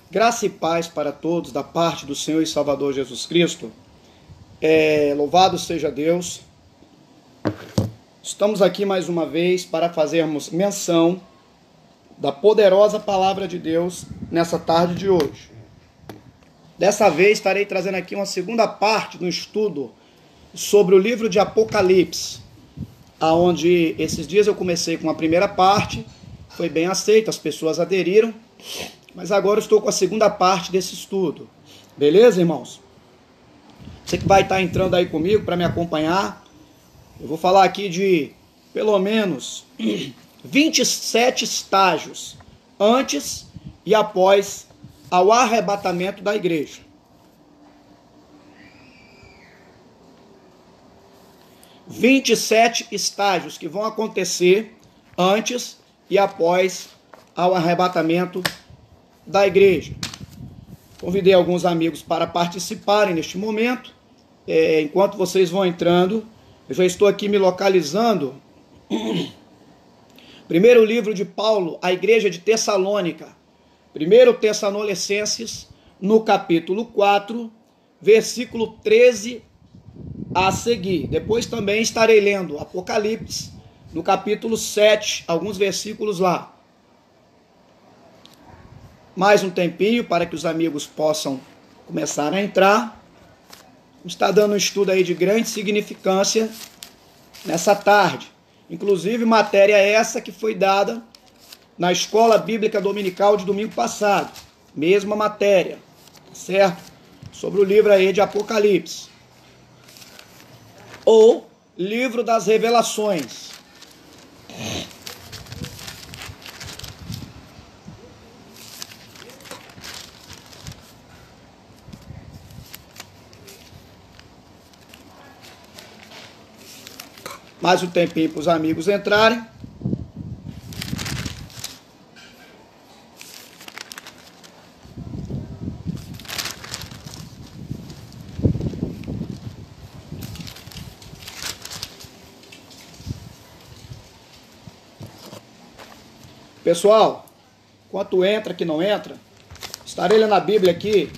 Graça e paz para todos da parte do Senhor e Salvador Jesus Cristo. Louvado seja Deus. Estamos aqui mais uma vez para fazermos menção da poderosa palavra de Deus nessa tarde de hoje. Dessa vez estarei trazendo aqui uma segunda parte do estudo sobre o livro de Apocalipse, aonde esses dias eu comecei com a primeira parte, foi bem aceito, as pessoas aderiram, mas agora eu estou com a segunda parte desse estudo. Beleza, irmãos? Você que vai estar entrando aí comigo para me acompanhar, eu vou falar aqui de pelo menos 27 estágios antes e após ao arrebatamento da igreja. – 27 estágios que vão acontecer antes e após ao arrebatamento da igreja. Convidei alguns amigos para participarem neste momento. Enquanto vocês vão entrando, eu já estou aqui me localizando. Primeiro livro de Paulo, a igreja de Tessalônica. 1 Tessalonicenses, no capítulo 4, versículo 13 a seguir. Depois também estarei lendo Apocalipse, no capítulo 7, alguns versículos lá. Mais um tempinho para que os amigos possam começar a entrar. Está dando um estudo aí de grande significância nessa tarde. Inclusive matéria essa que foi dada na Escola Bíblica Dominical de domingo passado. Mesma matéria, certo? Sobre o livro aí de Apocalipse. Ou livro das revelações. Mais um tempinho para os amigos entrarem. Pessoal, enquanto entra que não entra, estarei lendo a Bíblia aqui.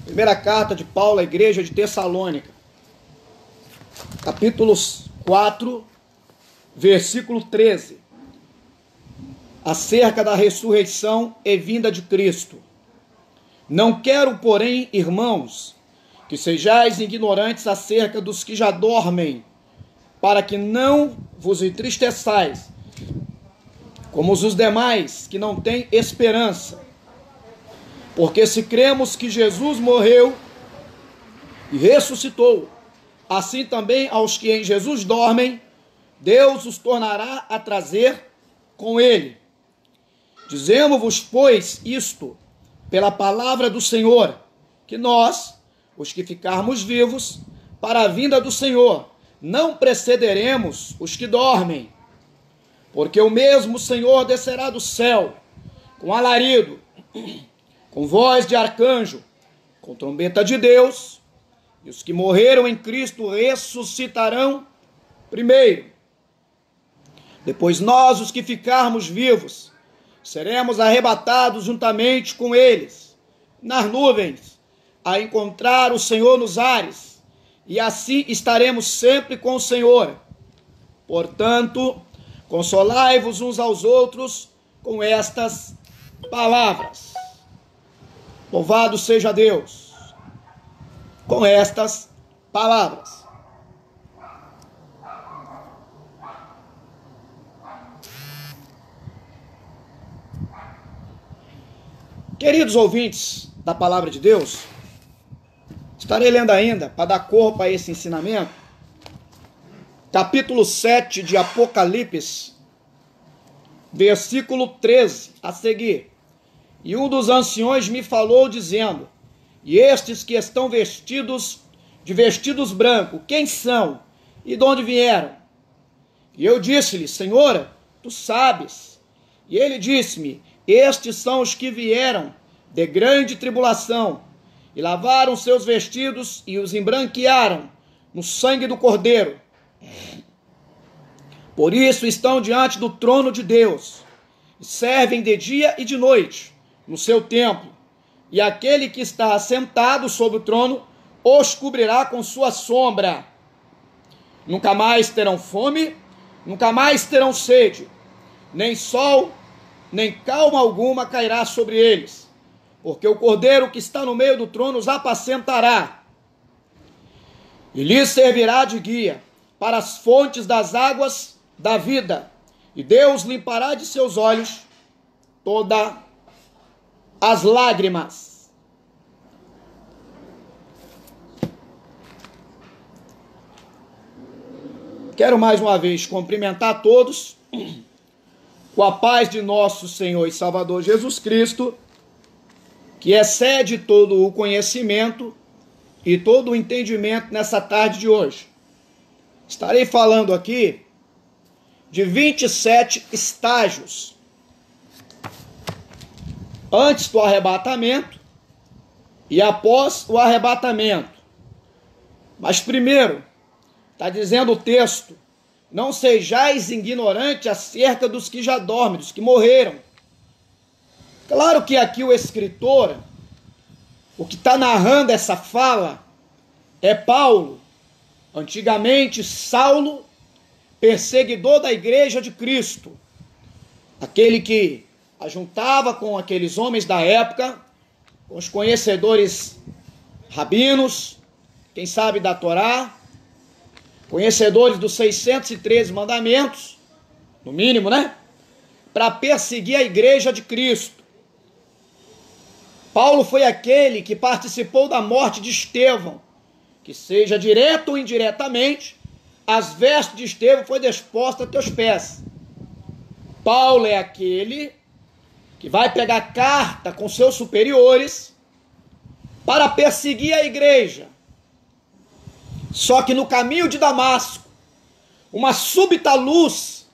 Primeira carta de Paulo à igreja de Tessalônica. Capítulos 4, versículo 13, acerca da ressurreição e vinda de Cristo. Não quero, porém, irmãos, que sejais ignorantes acerca dos que já dormem, para que não vos entristeçais, como os demais que não têm esperança. Porque se cremos que Jesus morreu e ressuscitou, assim também aos que em Jesus dormem, Deus os tornará a trazer com ele. Dizemos-vos, pois, isto, pela palavra do Senhor, que nós, os que ficarmos vivos, para a vinda do Senhor, não precederemos os que dormem. Porque o mesmo Senhor descerá do céu, com alarido, com voz de arcanjo, com trombeta de Deus, e os que morreram em Cristo ressuscitarão primeiro. Depois nós, os que ficarmos vivos, seremos arrebatados juntamente com eles, nas nuvens, a encontrar o Senhor nos ares, e assim estaremos sempre com o Senhor. Portanto, consolai-vos uns aos outros com estas palavras. Louvado seja Deus. Com estas palavras. Queridos ouvintes da palavra de Deus, estarei lendo ainda, para dar corpo a esse ensinamento, capítulo 7 de Apocalipse, versículo 13 a seguir. E um dos anciões me falou, dizendo: e estes que estão vestidos de vestidos brancos, quem são e de onde vieram? E eu disse-lhe: Senhor, tu sabes. E ele disse-me: estes são os que vieram de grande tribulação, e lavaram seus vestidos e os embranquearam no sangue do Cordeiro. Por isso estão diante do trono de Deus, e servem de dia e de noite no seu templo, e aquele que está assentado sobre o trono os cobrirá com sua sombra. Nunca mais terão fome, nunca mais terão sede, nem sol, nem calma alguma cairá sobre eles, porque o Cordeiro que está no meio do trono os apacentará, e lhes servirá de guia para as fontes das águas da vida, e Deus limpará de seus olhos todas as lágrimas. Quero mais uma vez cumprimentar a todos com a paz de nosso Senhor e Salvador Jesus Cristo, que excede todo o conhecimento e todo o entendimento nessa tarde de hoje. Estarei falando aqui de 27 estágios antes do arrebatamento e após o arrebatamento. Mas primeiro, está dizendo o texto: não sejais ignorantes acerca dos que já dormem, dos que morreram. Claro que aqui o escritor, o que está narrando essa fala, é Paulo, antigamente Saulo, perseguidor da igreja de Cristo, aquele que ajuntava com aqueles homens da época, com os conhecedores rabinos, quem sabe da Torá, conhecedores dos 613 mandamentos, no mínimo, né? Para perseguir a igreja de Cristo. Paulo foi aquele que participou da morte de Estevão, que seja direto ou indiretamente, as vestes de Estevão foi disposta a teus pés. Paulo é aquele que vai pegar carta com seus superiores para perseguir a igreja. Só que no caminho de Damasco, uma súbita luz,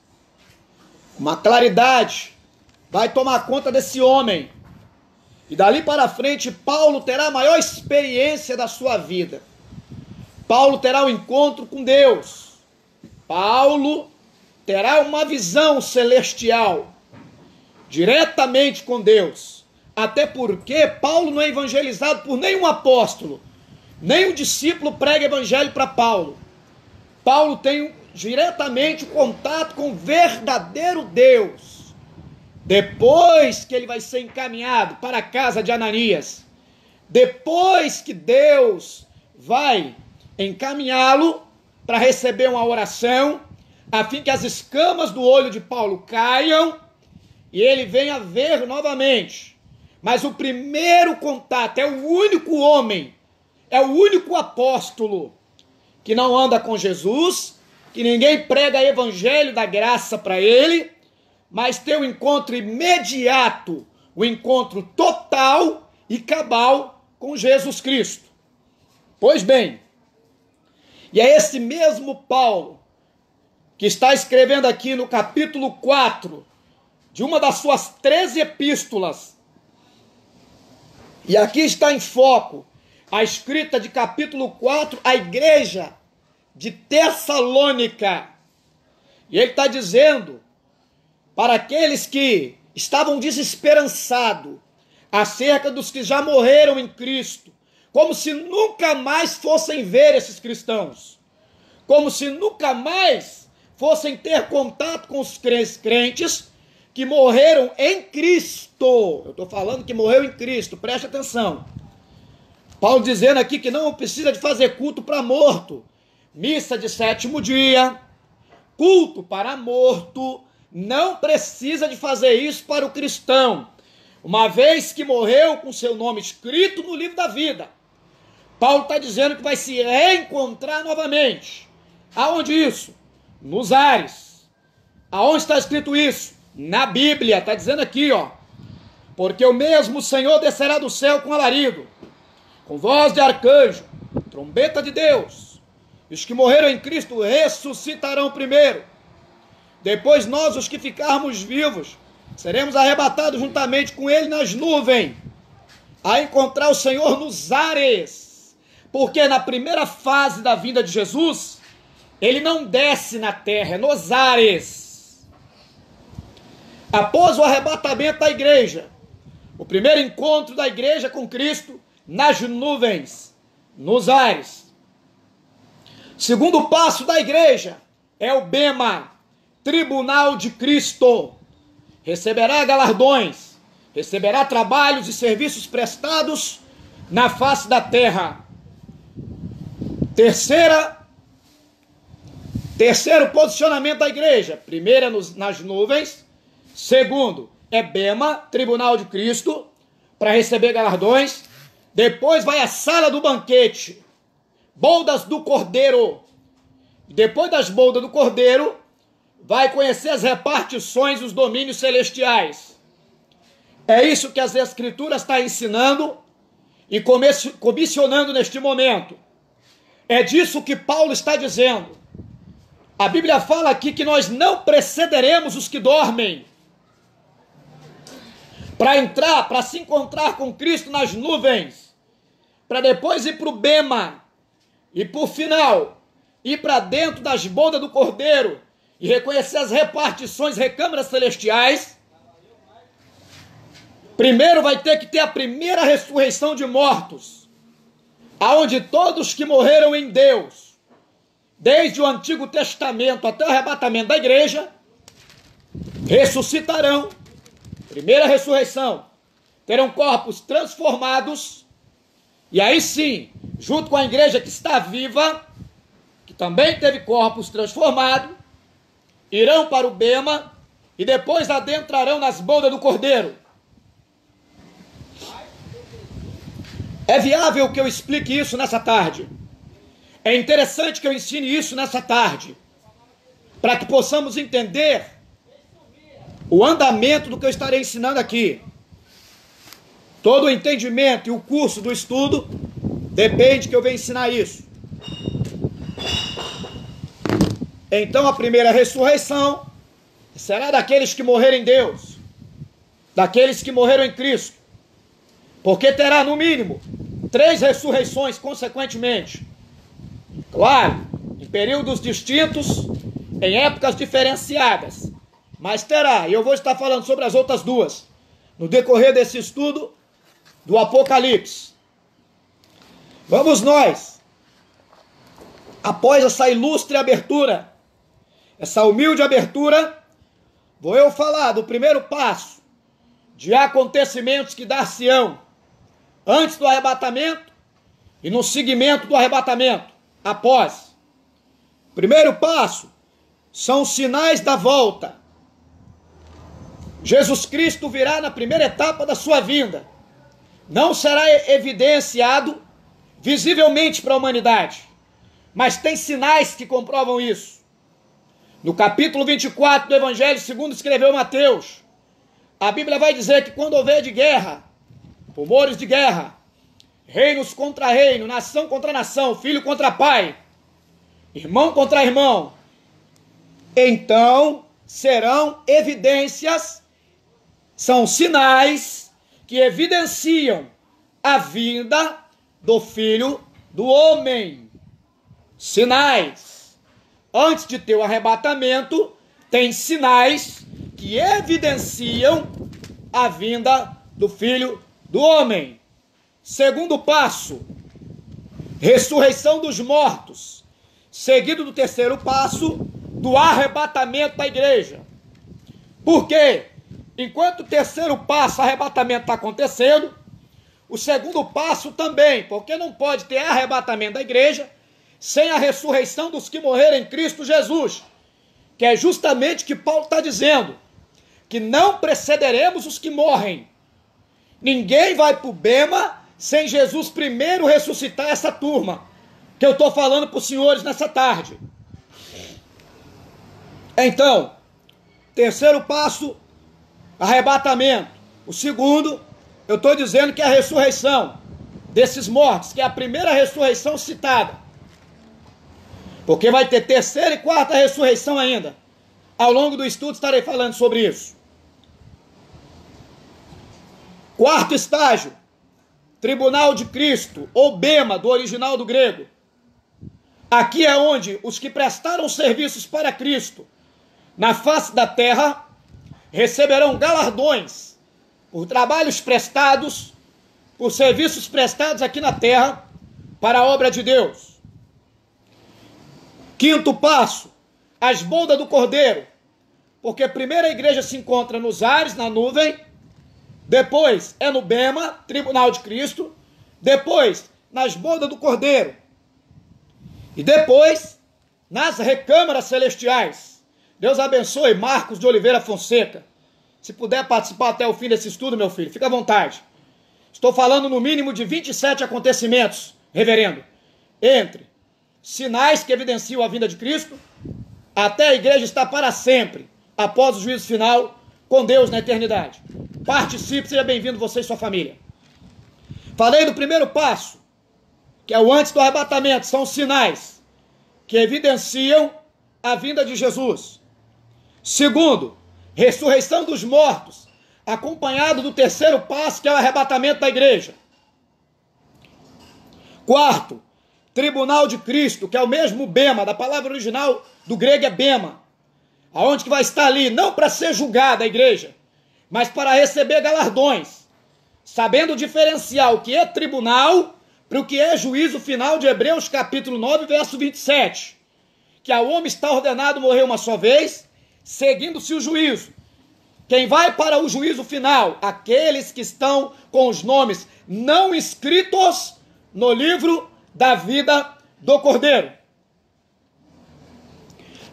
uma claridade, vai tomar conta desse homem. E dali para frente, Paulo terá a maior experiência da sua vida. Paulo terá um encontro com Deus. Paulo terá uma visão celestial, diretamente com Deus. Até porque Paulo não é evangelizado por nenhum apóstolo. Nem o discípulo prega evangelho para Paulo. Paulo tem diretamente contato com o verdadeiro Deus. Depois que ele vai ser encaminhado para a casa de Ananias, depois que Deus vai encaminhá-lo para receber uma oração, a fim que as escamas do olho de Paulo caiam e ele venha ver novamente. Mas o primeiro contato, é o único homem, é o único apóstolo que não anda com Jesus, que ninguém prega evangelho da graça para ele, mas tem um encontro imediato, um encontro total e cabal com Jesus Cristo. Pois bem, e é esse mesmo Paulo que está escrevendo aqui no capítulo 4 de uma das suas 13 epístolas, e aqui está em foco a escrita de capítulo 4, a igreja de Tessalônica. E ele está dizendo para aqueles que estavam desesperançados acerca dos que já morreram em Cristo, como se nunca mais fossem ver esses cristãos, como se nunca mais fossem ter contato com os crentes que morreram em Cristo. Eu estou falando que morreu em Cristo, preste atenção. Paulo dizendo aqui que não precisa de fazer culto para morto, missa de 7º dia, culto para morto, não precisa de fazer isso para o cristão, uma vez que morreu com seu nome escrito no livro da vida. Paulo está dizendo que vai se reencontrar novamente. Aonde isso? Nos ares. Aonde está escrito isso? Na Bíblia, está dizendo aqui, ó. Porque o mesmo Senhor descerá do céu com alarido, com voz de arcanjo, trombeta de Deus. E os que morreram em Cristo ressuscitarão primeiro. Depois nós, os que ficarmos vivos, seremos arrebatados juntamente com ele nas nuvens, a encontrar o Senhor nos ares. Porque na primeira fase da vinda de Jesus, ele não desce na terra, é nos ares. Após o arrebatamento da igreja, O primeiro encontro da igreja com Cristo nas nuvens, nos ares. Segundo passo da igreja é o bema, tribunal de Cristo. Receberá galardões, receberá trabalhos e serviços prestados na face da terra. Terceiro posicionamento da igreja. Primeiro nas nuvens. Segundo é bema, tribunal de Cristo, para receber galardões. Depois vai a sala do banquete, boldas do Cordeiro. Depois das boldas do Cordeiro, vai conhecer as repartições dos domínios celestiais. É isso que as Escrituras estão ensinando e comissionando neste momento. É disso que Paulo está dizendo. A Bíblia fala aqui que nós não precederemos os que dormem. Para se encontrar com Cristo nas nuvens, para depois ir para o bema, e por final, ir para dentro das boldas do Cordeiro, e reconhecer as repartições, recâmaras celestiais. Primeiro vai ter que ter a primeira ressurreição de mortos, aonde todos que morreram em Deus, desde o Antigo Testamento até o arrebatamento da igreja, ressuscitarão. Primeira ressurreição. Terão corpos transformados. E aí sim, junto com a igreja que está viva, que também teve corpos transformados, irão para o bema e depois adentrarão nas boldas do Cordeiro. É viável que eu explique isso nessa tarde. É interessante que eu ensine isso nessa tarde, para que possamos entender o andamento do que eu estarei ensinando aqui. Todo o entendimento e o curso do estudo depende que eu venha ensinar isso. Então a primeira ressurreição será daqueles que morreram em Deus, daqueles que morreram em Cristo, porque terá no mínimo 3 ressurreições consequentemente. Claro, em períodos distintos, em épocas diferenciadas, mas terá, e eu vou estar falando sobre as outras 2, no decorrer desse estudo do Apocalipse. Vamos nós, após essa ilustre abertura, essa humilde abertura, vou eu falar do primeiro passo de acontecimentos que dar-se-ão antes do arrebatamento e no seguimento do arrebatamento, após. Primeiro passo são os sinais da volta. Jesus Cristo virá na primeira etapa da sua vinda. Não será evidenciado visivelmente para a humanidade, mas tem sinais que comprovam isso. No capítulo 24 do Evangelho segundo escreveu Mateus, a Bíblia vai dizer que quando houver de guerra, rumores de guerra, reinos contra reino, nação contra nação, filho contra pai, irmão contra irmão, então serão evidências, são sinais que evidenciam a vinda do Filho do Homem. Sinais. Antes de ter o arrebatamento, tem sinais que evidenciam a vinda do Filho do Homem. Segundo passo, ressurreição dos mortos, seguido do terceiro passo, do arrebatamento da igreja. Por quê? Enquanto o terceiro passo, arrebatamento, está acontecendo, o segundo passo também, porque não pode ter arrebatamento da igreja sem a ressurreição dos que morreram em Cristo Jesus, que é justamente o que Paulo está dizendo, que não precederemos os que morrem. Ninguém vai para o bema sem Jesus primeiro ressuscitar essa turma, que eu estou falando para os senhores nessa tarde. Então, terceiro passo, arrebatamento. O segundo, eu estou dizendo que é a ressurreição desses mortos, que é a primeira ressurreição citada. Porque vai ter terceira e quarta ressurreição ainda. Ao longo do estudo estarei falando sobre isso. Quarto estágio, tribunal de Cristo, ou bema, do original do grego. Aqui é onde os que prestaram serviços para Cristo na face da terra receberão galardões, por trabalhos prestados, por serviços prestados aqui na terra, para a obra de Deus. Quinto passo, as bodas do Cordeiro, porque primeiro a igreja se encontra nos ares, na nuvem, depois é no Bema, tribunal de Cristo, depois nas bodas do Cordeiro, e depois nas recâmaras celestiais. Deus abençoe Marcos de Oliveira Fonseca. Se puder participar até o fim desse estudo, meu filho, fica à vontade. Estou falando no mínimo de 27 acontecimentos, reverendo, entre sinais que evidenciam a vinda de Cristo, até a igreja estar para sempre, após o juízo final, com Deus na eternidade. Participe, seja bem-vindo você e sua família. Falei do primeiro passo, que é o antes do arrebatamento, são os sinais que evidenciam a vinda de Jesus. Segundo, ressurreição dos mortos, acompanhado do terceiro passo, que é o arrebatamento da igreja. Quarto, tribunal de Cristo, que é o mesmo bema, da palavra original do grego é bema, aonde que vai estar ali, não para ser julgada a igreja, mas para receber galardões, sabendo diferenciar o que é tribunal para o que é juízo final de Hebreus capítulo 9, verso 27, que ao homem está ordenado morrer uma só vez, seguindo-se o juízo. Quem vai para o juízo final? Aqueles que estão com os nomes não escritos no livro da vida do Cordeiro.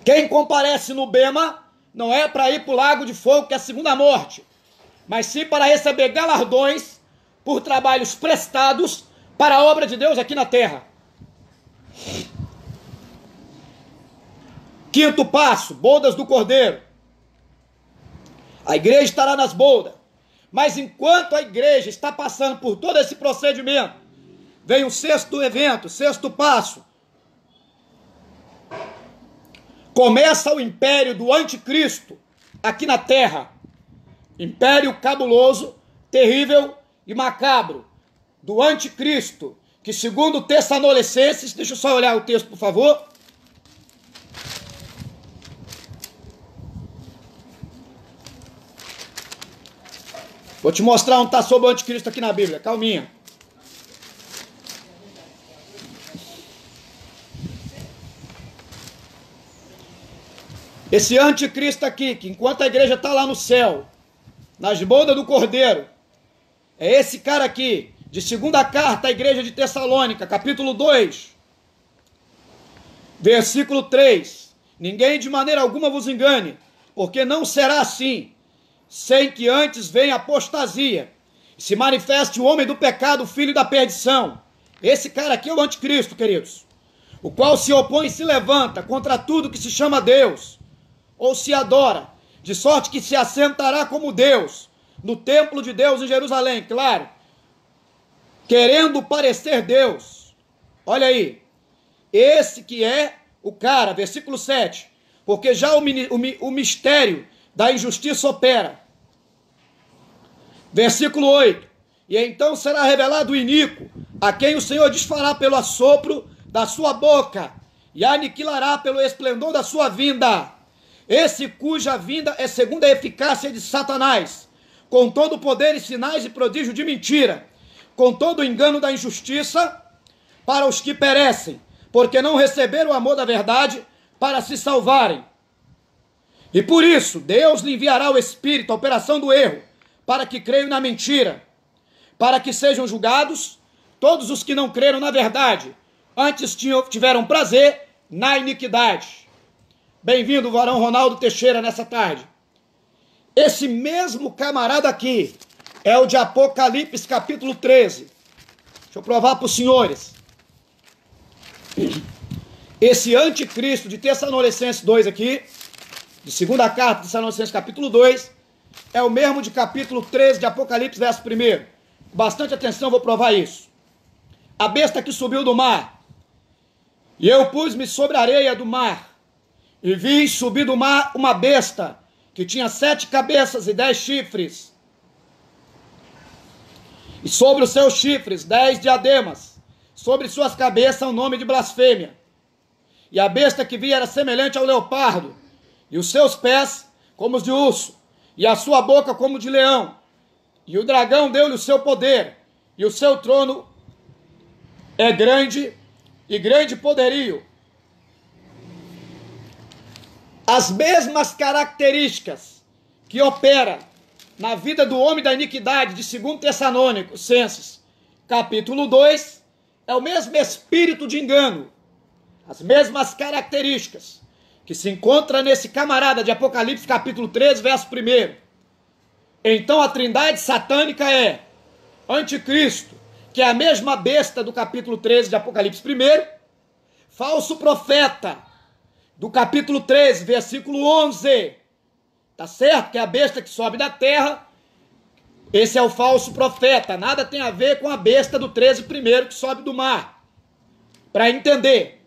Quem comparece no Bema não é para ir para o lago de fogo, que é a segunda morte, mas sim para receber galardões por trabalhos prestados para a obra de Deus aqui na terra. Quinto passo, bodas do Cordeiro. A igreja estará nas bodas, mas enquanto a igreja está passando por todo esse procedimento, vem o sexto evento, sexto passo. Começa o império do anticristo aqui na terra. Império cabuloso, terrível e macabro do anticristo, que segundo Tessalonicenses, deixa eu só olhar o texto, por favor. Vou te mostrar onde está sobre o anticristo aqui na Bíblia, calminha. Esse anticristo aqui, que enquanto a igreja está lá no céu, nas bodas do Cordeiro, é esse cara aqui, de segunda carta à igreja de Tessalônica, capítulo 2, versículo 3. Ninguém de maneira alguma vos engane, porque não será assim, sem que antes venha apostasia, e se manifeste o homem do pecado, o filho da perdição. Esse cara aqui é o anticristo, queridos, o qual se opõe e se levanta contra tudo que se chama Deus, ou se adora, de sorte que se assentará como Deus, no templo de Deus em Jerusalém, claro, querendo parecer Deus. Olha aí, esse que é o cara, versículo 7, porque já o mistério da injustiça opera. Versículo 8, e então será revelado o iníquo, a quem o Senhor desfará pelo assopro da sua boca, e aniquilará pelo esplendor da sua vinda. Esse cuja vinda é segundo a eficácia de Satanás, com todo o poder e sinais e prodígio de mentira, com todo o engano da injustiça, para os que perecem, porque não receberam o amor da verdade para se salvarem. E por isso, Deus lhe enviará o Espírito, a operação do erro, para que creiam na mentira, para que sejam julgados todos os que não creram na verdade, antes tiveram prazer na iniquidade. Bem-vindo, varão Ronaldo Teixeira, nessa tarde. Esse mesmo camarada aqui é o de Apocalipse, capítulo 13. Deixa eu provar para os senhores. Esse anticristo de Tessalonicenses 2 aqui, de segunda carta de Tessalonicenses, capítulo 2, é o mesmo de capítulo 13 de Apocalipse, verso 1. Bastante atenção, vou provar isso. A besta que subiu do mar, e eu pus-me sobre a areia do mar, e vi subir do mar uma besta, que tinha 7 cabeças e 10 chifres, e sobre os seus chifres 10 diademas, sobre suas cabeças um nome de blasfêmia. E a besta que vi era semelhante ao leopardo, e os seus pés como os de urso, e a sua boca como de leão, E o dragão deu-lhe o seu poder, e o seu trono é grande, e grande poderio. As mesmas características que opera na vida do homem da iniquidade, de 2 Tessalonicenses, capítulo 2, é o mesmo espírito de engano, as mesmas características que se encontra nesse camarada de Apocalipse, capítulo 13, verso 1. Então a trindade satânica é anticristo, que é a mesma besta do capítulo 13 de Apocalipse 1, falso profeta, do capítulo 13, versículo 11, tá certo? Que é a besta que sobe da terra, esse é o falso profeta, nada tem a ver com a besta do 13 primeiro que sobe do mar. Para entender,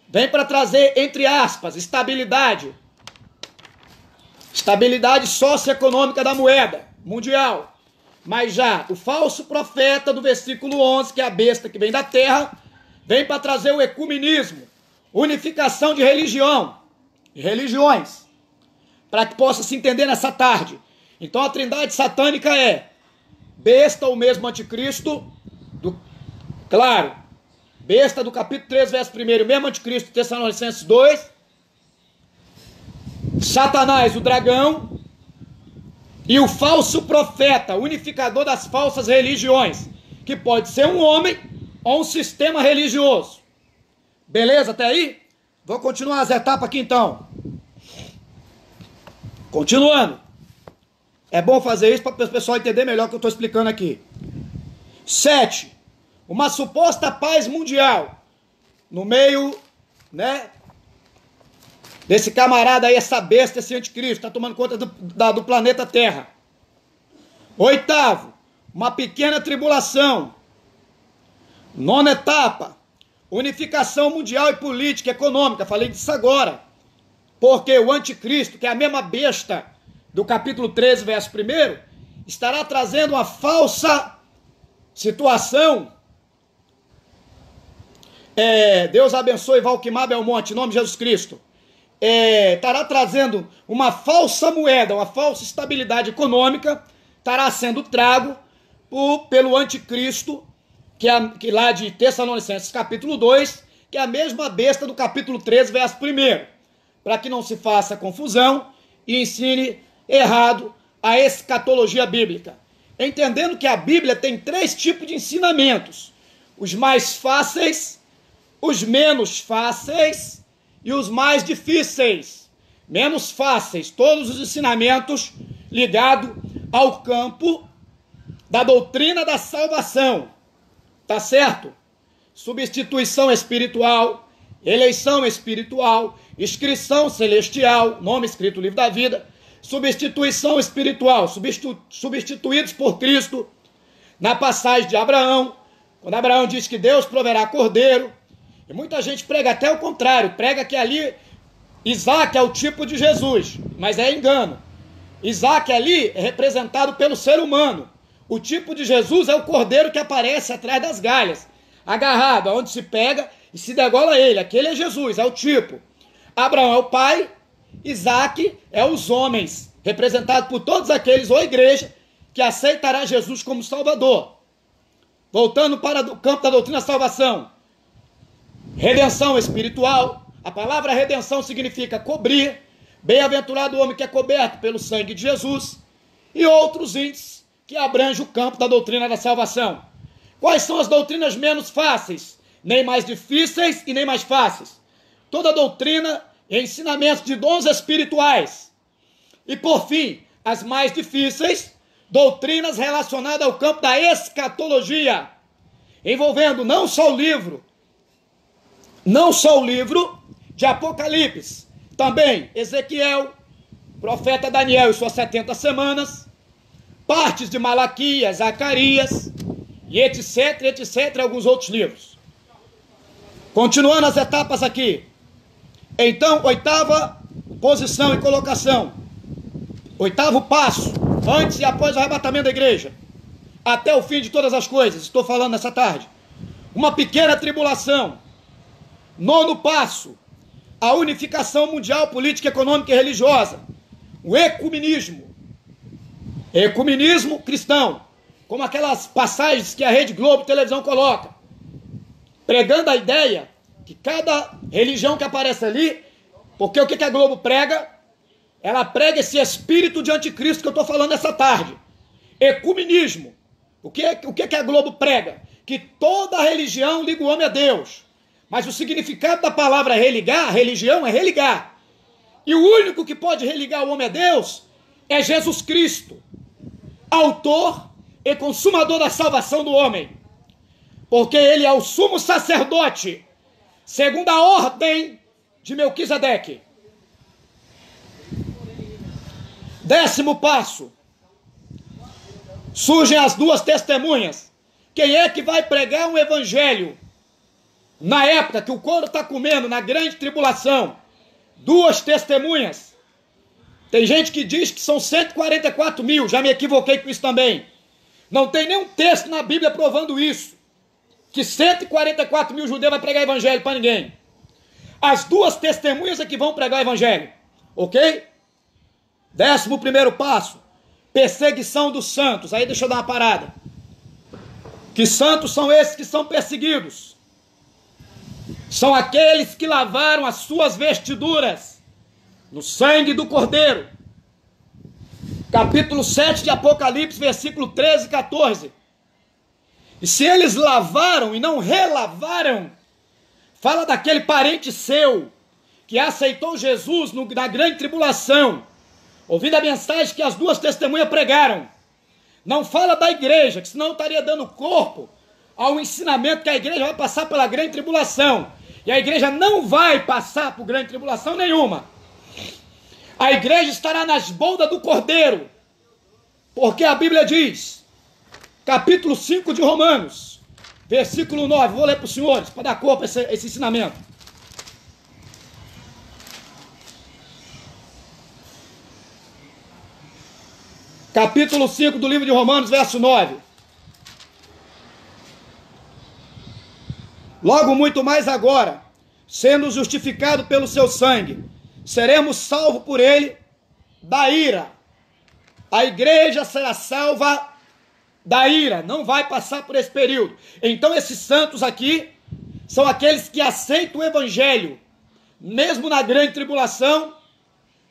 vem para trazer, entre aspas, estabilidade socioeconômica da moeda mundial. Mas já o falso profeta do versículo 11, que é a besta que vem da terra, vem para trazer o ecumenismo, unificação de religiões, para que possa se entender nessa tarde. Então a trindade satânica é besta, ou mesmo anticristo, besta do capítulo 3, verso 1, o mesmo anticristo, Tessalonicenses 2, Satanás, o dragão, e o falso profeta, unificador das falsas religiões, que pode ser um homem ou um sistema religioso. Beleza até aí? Vou continuar as etapas aqui então. Continuando. É bom fazer isso para o pessoal entender melhor o que eu estou explicando aqui. 7. Uma suposta paz mundial no meio, desse camarada aí, essa besta, esse anticristo, está tomando conta do planeta Terra. 8. Uma pequena tribulação. 9ª etapa, unificação mundial e política, econômica. Falei disso agora. Porque o anticristo, que é a mesma besta do capítulo 13, verso 1, estará trazendo uma falsa situação. Deus abençoe Valquimar Belmonte, em nome de Jesus Cristo. Estará trazendo uma falsa moeda, uma falsa estabilidade econômica, estará sendo trago pelo anticristo, que lá de Tessalonicenses capítulo 2, que é a mesma besta do capítulo 13, verso 1, para que não se faça confusão e ensine errado a escatologia bíblica. Entendendo que a Bíblia tem 3 tipos de ensinamentos: os mais fáceis, os menos fáceis e os mais difíceis. Menos fáceis, todos os ensinamentos ligados ao campo da doutrina da salvação. Tá certo? Substituição espiritual, eleição espiritual, inscrição celestial, nome escrito no livro da vida, substituição espiritual, substituídos por Cristo, na passagem de Abraão, quando Abraão diz que Deus proverá cordeiro, e muita gente prega até o contrário, prega que ali Isaac é o tipo de Jesus, mas é engano. Isaac ali é representado pelo ser humano. O tipo de Jesus é o cordeiro que aparece atrás das galhas, agarrado, aonde se pega e se degola ele. Aquele é Jesus, é o tipo. Abraão é o pai, Isaac é os homens, representado por todos aqueles, ou igreja, que aceitará Jesus como Salvador. Voltando para o campo da doutrina da salvação. Redenção espiritual. A palavra redenção significa cobrir. Bem-aventurado o homem que é coberto pelo sangue de Jesus. E outros índices que abrangem o campo da doutrina da salvação. Quais são as doutrinas menos fáceis? Nem mais difíceis e nem mais fáceis. Toda doutrina e ensinamentos de dons espirituais. E por fim, as mais difíceis, doutrinas relacionadas ao campo da escatologia, envolvendo não só o livro de Apocalipse, também Ezequiel, profeta Daniel e suas 70 semanas, partes de Malaquias, Zacarias, e etc, alguns outros livros. Continuando as etapas aqui. Então, 8ª posição e colocação. 8º passo, antes e após o arrebatamento da igreja, até o fim de todas as coisas, estou falando nessa tarde. Uma pequena tribulação. 9º passo, a unificação mundial, política, econômica e religiosa. O ecumenismo. Ecumenismo cristão, como aquelas passagens que a Rede Globo Televisão coloca, pregando a ideia que cada religião que aparece ali, porque o que a Globo prega? Ela prega esse espírito de anticristo que eu estou falando essa tarde. Ecumenismo. O que a Globo prega? Que toda religião liga o homem a Deus. Mas o significado da palavra religar, religião, é religar. E o único que pode religar o homem a Deus é Jesus Cristo, autor e consumador da salvação do homem. Porque ele é o sumo sacerdote, segundo a ordem de Melquisedeque. 10º passo. Surgem as duas testemunhas. Quem é que vai pregar um evangelho na época que o couro está comendo, na grande tribulação? Duas testemunhas. Tem gente que diz que são 144 mil, já me equivoquei com isso também. Não tem nenhum texto na Bíblia provando isso, que 144 mil judeus vai pregar evangelho para ninguém. As duas testemunhas é que vão pregar o evangelho, ok? 11º passo, perseguição dos santos. Aí deixa eu dar uma parada. Que santos são esses que são perseguidos? São aqueles que lavaram as suas vestiduras no sangue do Cordeiro. Capítulo 7 de Apocalipse, versículo 13 e 14. E se eles lavaram e não relavaram, fala daquele parente seu que aceitou Jesus na grande tribulação, ouvindo a mensagem que as duas testemunhas pregaram. Não fala da igreja, que senão estaria dando corpo ao ensinamento que a igreja vai passar pela grande tribulação. E a igreja não vai passar por grande tribulação nenhuma. A igreja estará nas boldas do Cordeiro. Porque a Bíblia diz, capítulo 5 de Romanos, versículo 9, vou ler para os senhores, para dar corpo a esse ensinamento. Capítulo 5 do livro de Romanos, verso 9. Logo muito mais agora, sendo justificado pelo seu sangue, seremos salvos por ele da ira. A igreja será salva da ira, não vai passar por esse período. Então esses santos aqui são aqueles que aceitam o evangelho, mesmo na grande tribulação,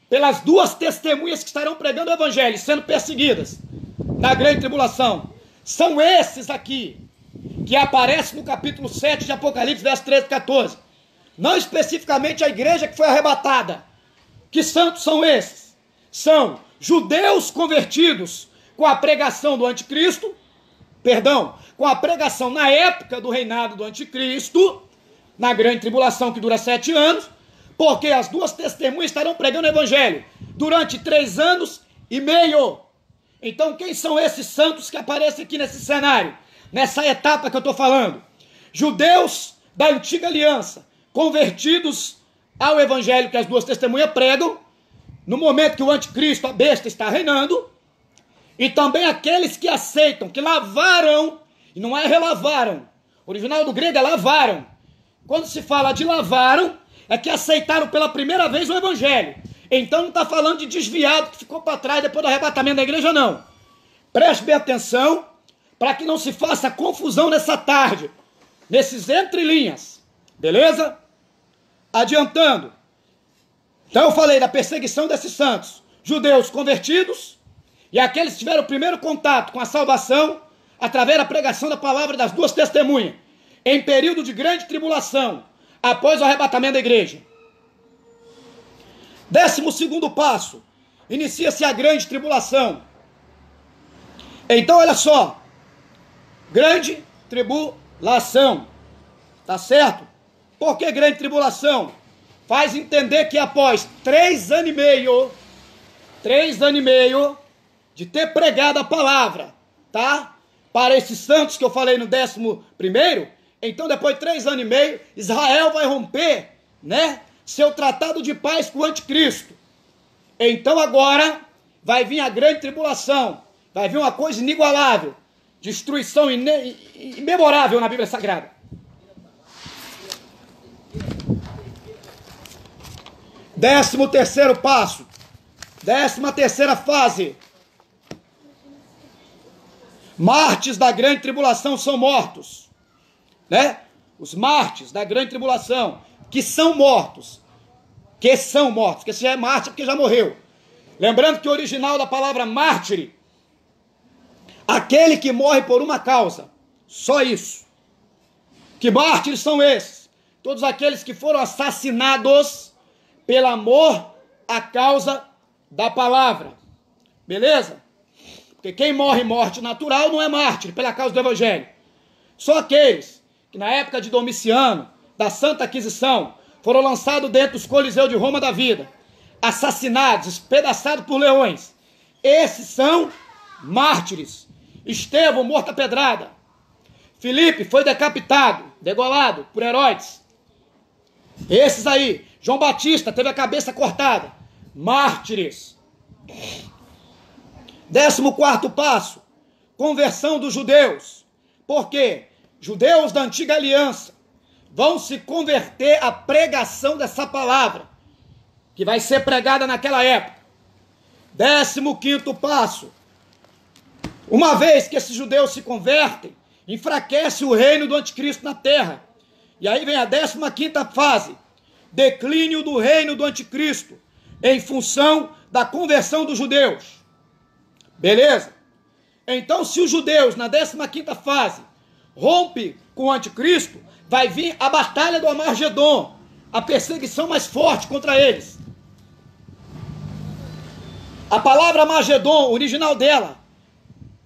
pelas duas testemunhas que estarão pregando o evangelho, sendo perseguidas na grande tribulação. São esses aqui que aparecem no capítulo 7 de Apocalipse, verso 13 e 14. Não especificamente a igreja que foi arrebatada. Que santos são esses? São judeus convertidos com a pregação do anticristo, com a pregação na época do reinado do anticristo, na grande tribulação que dura 7 anos, porque as duas testemunhas estarão pregando o evangelho durante 3 anos e meio. Então quem são esses santos que aparecem aqui nesse cenário, nessa etapa que eu estou falando? Judeus da antiga aliança, convertidos ao evangelho que as duas testemunhas pregam, no momento que o anticristo, a besta, está reinando, e também aqueles que aceitam, que lavaram, e não é relavaram, o original do grego é lavaram. Quando se fala de lavaram, é que aceitaram pela primeira vez o evangelho. Então não está falando de desviado que ficou para trás depois do arrebatamento da igreja, não. Preste bem atenção, para que não se faça confusão nessa tarde, nesses entrelinhas, beleza? Adiantando. Então eu falei da perseguição desses santos, judeus convertidos, e aqueles que tiveram o primeiro contato com a salvação, através da pregação da palavra das duas testemunhas, em período de grande tribulação, após o arrebatamento da igreja. 12º passo, inicia-se a grande tribulação. Então olha só, grande tribulação, tá certo? Por que grande tribulação? Faz entender que após 3 anos e meio de ter pregado a palavra, tá? Para esses santos que eu falei no 11º, então depois de 3 anos e meio, Israel vai romper, né, seu tratado de paz com o anticristo. Então agora vai vir a grande tribulação, vai vir uma coisa inigualável, destruição imemorável na Bíblia Sagrada. 13º passo, 13ª fase, mártires da grande tribulação são mortos, né? Os mártires da grande tribulação, que são mortos, porque se é mártir é porque já morreu. Lembrando que o original da palavra mártir, aquele que morre por uma causa, só isso. Que mártires são esses? Todos aqueles que foram assassinados pelo amor à causa da palavra, beleza? Porque quem morre morte natural não é mártir pela causa do evangelho. Só aqueles que na época de Domiciano, da Santa Aquisição, foram lançados dentro dos coliseus de Roma da vida, assassinados, espedaçados por leões. Esses são mártires. Estevão morto a pedrada. Filipe foi decapitado, degolado por Herodes. Esses aí. João Batista teve a cabeça cortada. Mártires. 14º passo. Conversão dos judeus. Por quê? Judeus da antiga aliança vão se converter à pregação dessa palavra, que vai ser pregada naquela época. 15º passo. Uma vez que esses judeus se convertem, enfraquece o reino do anticristo na terra. E aí vem a 15ª fase. Declínio do reino do anticristo, em função da conversão dos judeus. Beleza? Então, se os judeus, na 15ª fase, rompe com o anticristo, vai vir a batalha do Armagedon, a perseguição mais forte contra eles. A palavra Armagedon, original dela,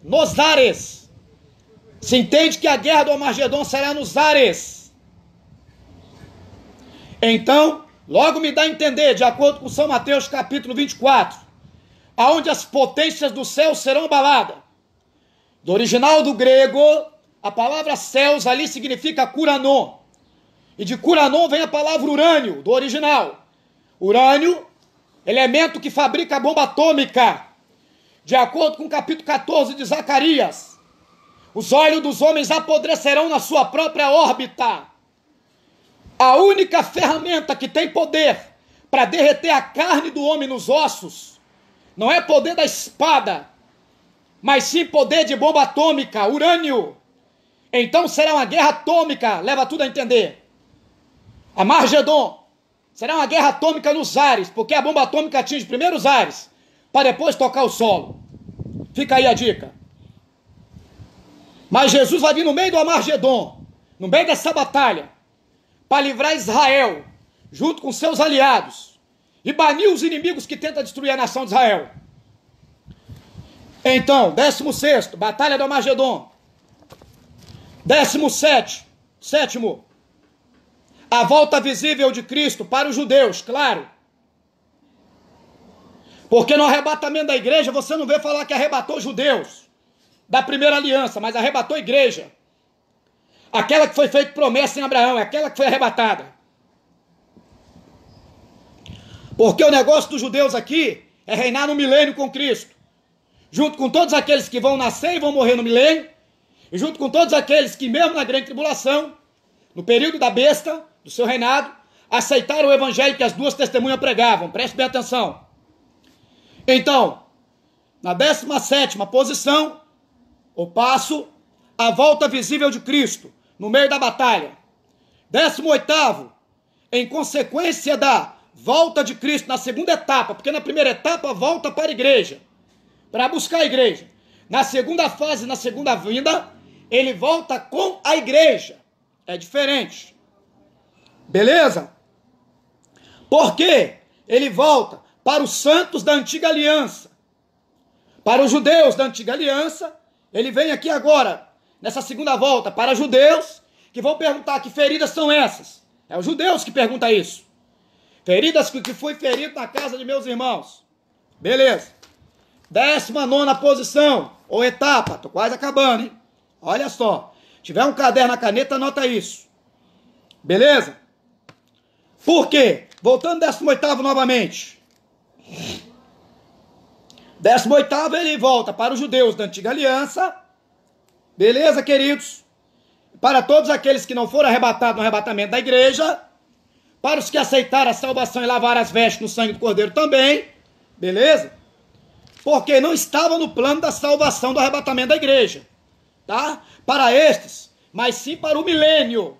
nos ares. Se entende que a guerra do Armagedon será nos ares. Então, logo me dá a entender, de acordo com São Mateus capítulo 24, aonde as potências do céu serão abaladas. Do original do grego, a palavra céus ali significa curanon. E de curanon vem a palavra urânio, do original. Urânio, elemento que fabrica a bomba atômica. De acordo com o capítulo 14 de Zacarias, os olhos dos homens apodrecerão na sua própria órbita. A única ferramenta que tem poder para derreter a carne do homem nos ossos não é poder da espada, mas sim poder de bomba atômica, urânio. Então será uma guerra atômica, leva tudo a entender. Armagedon será uma guerra atômica nos ares, porque a bomba atômica atinge primeiro os ares, para depois tocar o solo. Fica aí a dica. Mas Jesus vai vir no meio do Armagedon, no meio dessa batalha, para livrar Israel, junto com seus aliados, e banir os inimigos que tentam destruir a nação de Israel. Então, 16º, batalha do Armagedon. 17º, a volta visível de Cristo para os judeus, claro. Porque no arrebatamento da igreja, você não vê falar que arrebatou os judeus da primeira aliança, mas arrebatou a igreja. Aquela que foi feita promessa em Abraão, é aquela que foi arrebatada. Porque o negócio dos judeus aqui é reinar no milênio com Cristo. Junto com todos aqueles que vão nascer e vão morrer no milênio, e junto com todos aqueles que mesmo na grande tribulação, no período da besta, do seu reinado, aceitaram o evangelho que as duas testemunhas pregavam. Preste bem atenção. Então, na 17ª posição, o passo, a volta visível de Cristo, no meio da batalha. 18º, em consequência da volta de Cristo na segunda etapa, porque na primeira etapa volta para a igreja, para buscar a igreja. Na segunda fase, na segunda vinda, ele volta com a igreja. É diferente. Beleza? Porque ele volta para os santos da antiga aliança. Para os judeus da antiga aliança, ele vem aqui agora, nessa segunda volta, para judeus que vão perguntar que feridas são essas. É os judeus que perguntam isso. Feridas que fui ferido na casa de meus irmãos. Beleza. 19ª posição, ou etapa, tô quase acabando, hein? Olha só, tiver um caderno na caneta, anota isso. Beleza? Por quê? Voltando 18º novamente. 18º ele volta para os judeus da antiga aliança. Beleza, queridos? Para todos aqueles que não foram arrebatados no arrebatamento da igreja. Para os que aceitaram a salvação e lavaram as vestes no sangue do Cordeiro também. Beleza? Porque não estava no plano da salvação do arrebatamento da igreja. tá? Para estes, mas sim para o milênio.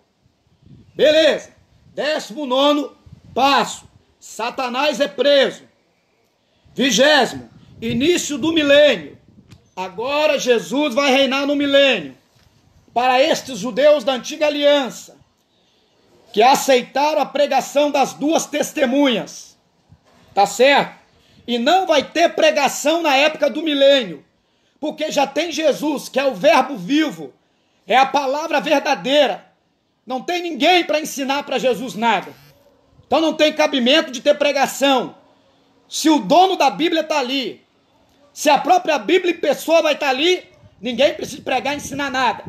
Beleza. 19º passo. Satanás é preso. 20º, início do milênio. Agora Jesus vai reinar no milênio. Para estes judeus da antiga aliança, que aceitaram a pregação das duas testemunhas. Tá certo? E não vai ter pregação na época do milênio, porque já tem Jesus, que é o verbo vivo, é a palavra verdadeira. Não tem ninguém para ensinar para Jesus nada. Então não tem cabimento de ter pregação. Se o dono da Bíblia está ali, se a própria Bíblia em pessoa vai estar ali, ninguém precisa pregar e ensinar nada.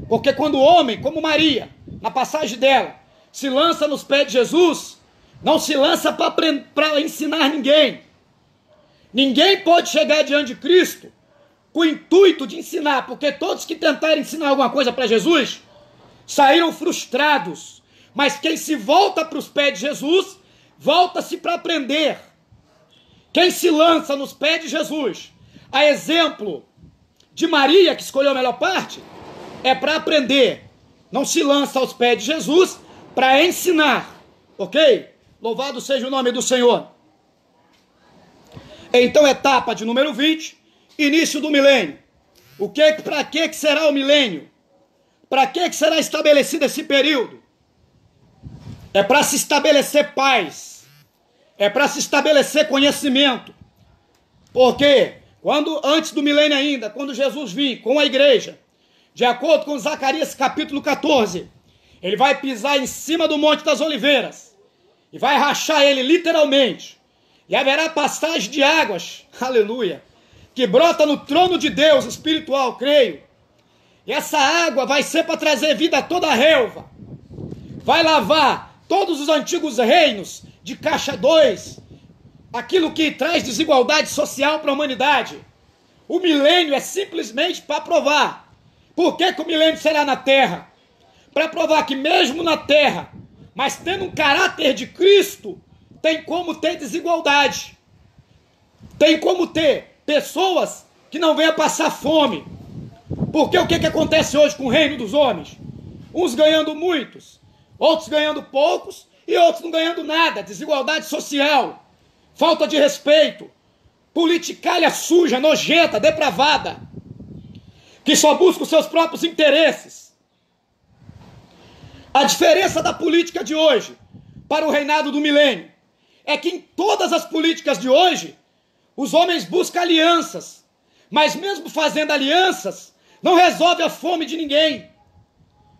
Porque quando o homem, como Maria, na passagem dela, se lança nos pés de Jesus, não se lança para ensinar ninguém. Ninguém pode chegar diante de Cristo com o intuito de ensinar, porque todos que tentaram ensinar alguma coisa para Jesus saíram frustrados. Mas quem se volta para os pés de Jesus, volta-se para aprender. Quem se lança nos pés de Jesus, a exemplo de Maria, que escolheu a melhor parte, é para aprender. Não se lança aos pés de Jesus para ensinar. Ok? Louvado seja o nome do Senhor. Então, etapa de número 20, início do milênio. Para que será o milênio? Para que será estabelecido esse período? É para se estabelecer paz. É para se estabelecer conhecimento. Porque antes do milênio ainda, quando Jesus vir com a igreja, de acordo com Zacarias capítulo 14, ele vai pisar em cima do Monte das Oliveiras e vai rachar ele literalmente. E haverá passagem de águas, aleluia, que brota no trono de Deus espiritual, creio. E essa água vai ser para trazer vida a toda a relva. Vai lavar todos os antigos reinos de caixa 2, aquilo que traz desigualdade social para a humanidade. O milênio é simplesmente para provar. Por que o milênio será na terra? Para provar que mesmo na terra, mas tendo um caráter de Cristo, tem como ter desigualdade. Tem como ter pessoas que não venham passar fome. Porque o que acontece hoje com o reino dos homens? Uns ganhando muitos, outros ganhando poucos e outros não ganhando nada. Desigualdade social, falta de respeito, politicalha suja, nojenta, depravada, que só busca os seus próprios interesses. A diferença da política de hoje para o reinado do milênio é que em todas as políticas de hoje, os homens buscam alianças, mas mesmo fazendo alianças, não resolve a fome de ninguém,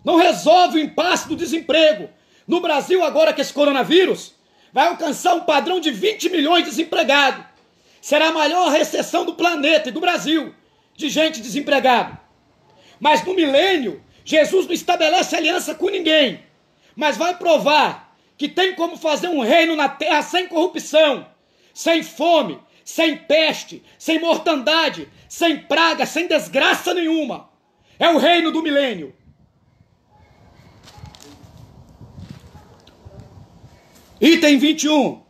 não resolve o impasse do desemprego. No Brasil, agora que esse coronavírus vai alcançar um padrão de 20 milhões de desempregados, será a maior recessão do planeta e do Brasil, de gente desempregada. Mas no milênio, Jesus não estabelece aliança com ninguém, mas vai provar que tem como fazer um reino na terra sem corrupção, sem fome, sem peste, sem mortandade, sem praga, sem desgraça nenhuma. É o reino do milênio. Item 21.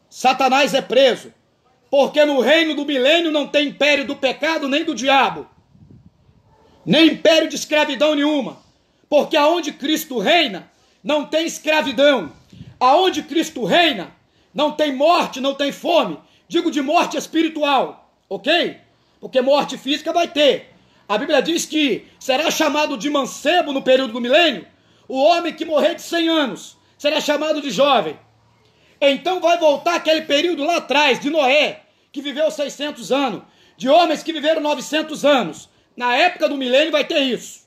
Satanás é preso, porque no reino do milênio não tem império do pecado nem do diabo, nem império de escravidão nenhuma, porque aonde Cristo reina, não tem escravidão. Aonde Cristo reina, não tem morte, não tem fome. Digo de morte espiritual, ok? Porque morte física vai ter. A Bíblia diz que será chamado de mancebo no período do milênio o homem que morrer de 100 anos, será chamado de jovem. Então vai voltar aquele período lá atrás, de Noé, que viveu 600 anos, de homens que viveram 900 anos. Na época do milênio vai ter isso.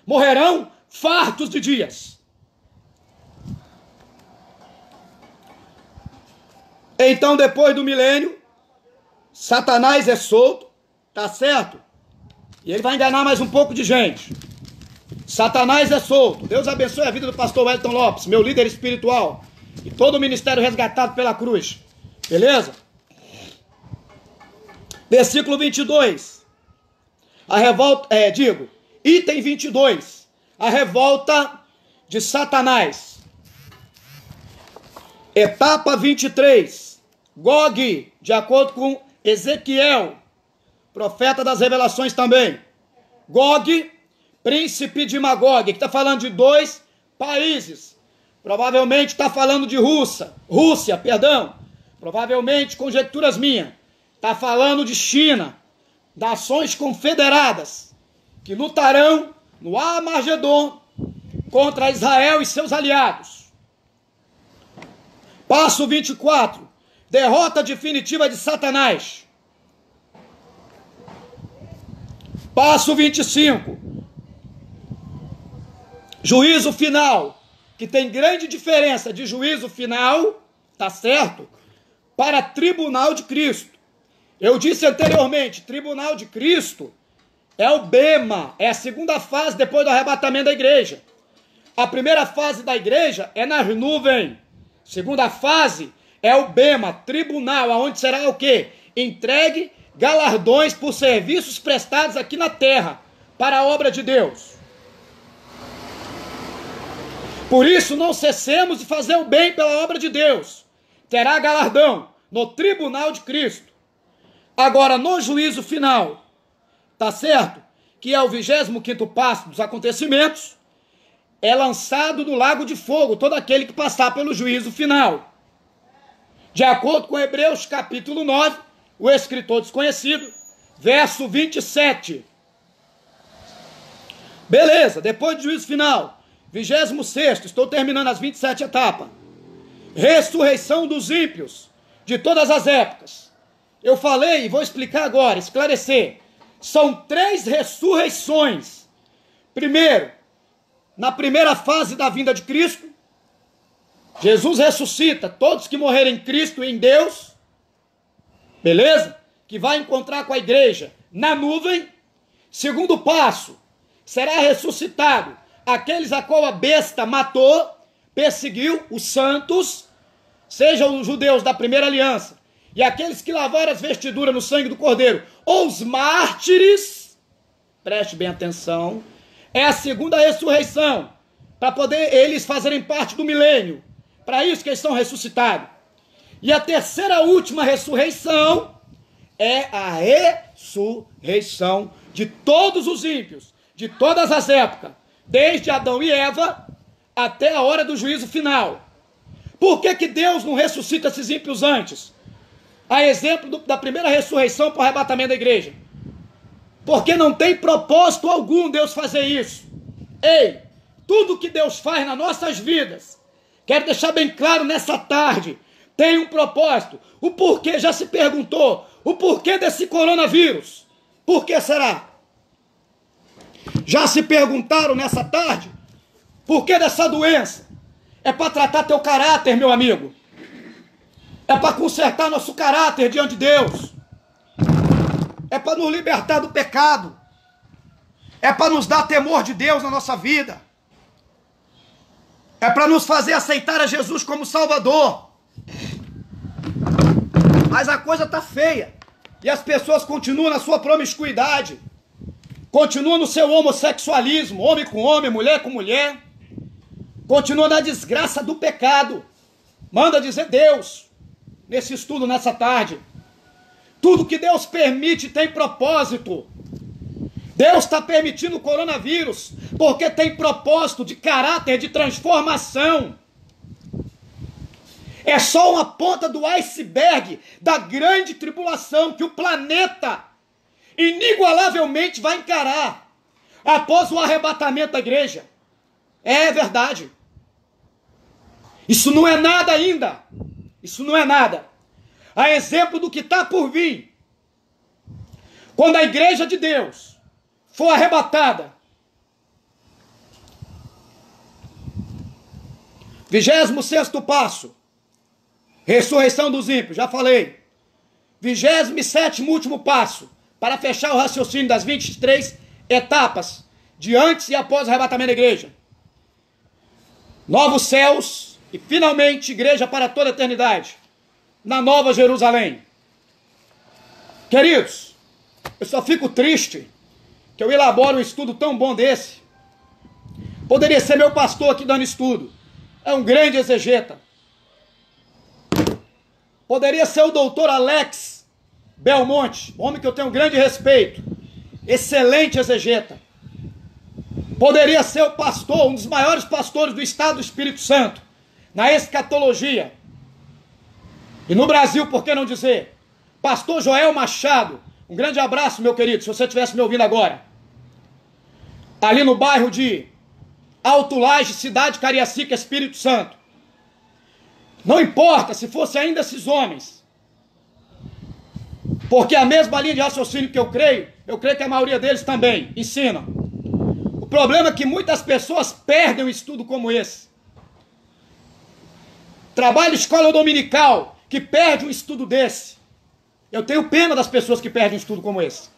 Morrerão fartos de dias. Então, depois do milênio, Satanás é solto, tá certo? E ele vai enganar mais um pouco de gente. Satanás é solto. Deus abençoe a vida do pastor Wellington Lopes, meu líder espiritual, e todo o ministério resgatado pela cruz. Beleza? Versículo 22. A revolta, item 22. A revolta de Satanás. Etapa 23. Gog, de acordo com Ezequiel, profeta das revelações também. Gog príncipe de Magog, que está falando de 2 países. Provavelmente está falando de Rússia, provavelmente conjecturas minhas. Está falando de China, nações confederadas, que lutarão no Armagedon contra Israel e seus aliados. Passo 24, derrota definitiva de Satanás. Passo 25, juízo final, que tem grande diferença de juízo final, tá certo? Para tribunal de Cristo. Eu disse anteriormente, tribunal de Cristo é o bema, é a segunda fase depois do arrebatamento da igreja. A primeira fase da igreja é nas nuvens. Segunda fase é o bema, tribunal, aonde será o quê? Entregue galardões por serviços prestados aqui na terra, para a obra de Deus. Por isso, não cessemos de fazer o bem pela obra de Deus. Terá galardão no tribunal de Cristo. Agora, no juízo final, tá certo? Que é o 25º passo dos acontecimentos, é lançado no lago de fogo todo aquele que passar pelo juízo final. De acordo com Hebreus capítulo 9, o escritor desconhecido, verso 27. Beleza, depois do juízo final, 26º, estou terminando as 27 etapas. Ressurreição dos ímpios, de todas as épocas. Eu falei e vou explicar agora, esclarecer. São 3 ressurreições. Primeiro, na primeira fase da vinda de Cristo, Jesus ressuscita todos que morrerem em Cristo e em Deus, beleza? Que vai encontrar com a igreja na nuvem. Segundo passo, será ressuscitado aqueles a qual a besta matou, perseguiu, os santos, sejam os judeus da primeira aliança, e aqueles que lavaram as vestiduras no sangue do Cordeiro, ou os mártires, preste bem atenção, é a segunda ressurreição, para poder eles fazerem parte do milênio, para isso que eles são ressuscitados. E a terceira última ressurreição é a ressurreição de todos os ímpios, de todas as épocas, desde Adão e Eva até a hora do juízo final. Por que Deus não ressuscita esses ímpios antes? A exemplo da primeira ressurreição para o arrebatamento da igreja. Porque não tem propósito algum Deus fazer isso. Ei, tudo que Deus faz nas nossas vidas, quero deixar bem claro nessa tarde, tem um propósito. O porquê, já se perguntou, o porquê desse coronavírus? Por que será? Já se perguntaram nessa tarde? Por que dessa doença? É para tratar teu caráter, meu amigo. É para consertar nosso caráter diante de Deus. É para nos libertar do pecado. É para nos dar temor de Deus na nossa vida. É para nos fazer aceitar a Jesus como Salvador. Mas a coisa está feia. E as pessoas continuam na sua promiscuidade. Continuam no seu homossexualismo. Homem com homem, mulher com mulher. Continuam na desgraça do pecado. Manda dizer Deus. Nesse estudo, nessa tarde. Tudo que Deus permite tem propósito. Deus está permitindo o coronavírus porque tem propósito de caráter, de transformação. É só uma ponta do iceberg da grande tribulação que o planeta inigualavelmente vai encarar após o arrebatamento da igreja. É verdade. Isso não é nada ainda. Isso não é nada. A exemplo do que está por vir. Quando a igreja de Deus for arrebatada, 26º passo, ressurreição dos ímpios, já falei. 27º último passo, para fechar o raciocínio das 23 etapas de antes e após o arrebatamento da igreja. Novos céus e finalmente igreja para toda a eternidade, na Nova Jerusalém. Queridos, eu só fico triste que eu elaboro um estudo tão bom desse. Poderia ser meu pastor aqui dando estudo. É um grande exegeta. Poderia ser o doutor Alex Belmonte, homem que eu tenho um grande respeito. Excelente exegeta. poderia ser o pastor, um dos maiores pastores do estado do Espírito Santo, na escatologia. E no Brasil, por que não dizer? Pastor Joel Machado, um grande abraço, meu querido, se você estivesse me ouvindo agora. Ali no bairro de Alto Laje, cidade de Cariacica, Espírito Santo. Não importa se fosse ainda esses homens, porque a mesma linha de raciocínio que eu creio que a maioria deles também ensinam. O problema é que muitas pessoas perdem um estudo como esse. Trabalho de escola dominical que perde um estudo desse. Eu tenho pena das pessoas que perdem um estudo como esse.